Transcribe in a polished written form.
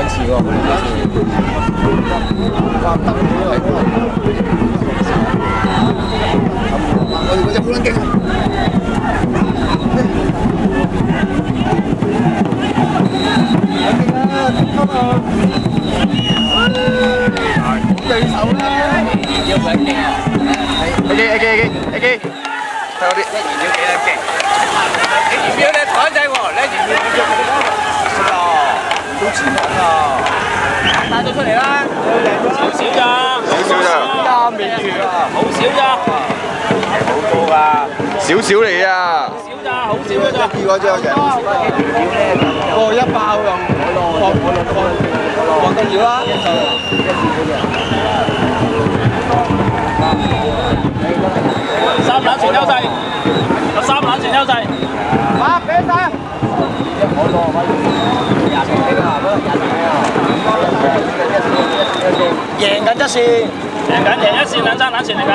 次喎，本嚟話得我哋嗰隻好撚勁。對手啦！要佢勁啊！AK，睇我啲一言要幾撚勁？你言表你台仔喎，你言表你做乜嘢？係啊，都前緊啊！帶到出嚟啦！少少咋？啱未住啊！好少咋？好高啊！少少嚟啊！少咋？好少㗎咋？見過張人。個一爆又放緊要啦！三冷全優勢，有三冷全優勢。啊！俾晒。贏緊一線，贏一線兩三冷全嚟㗎。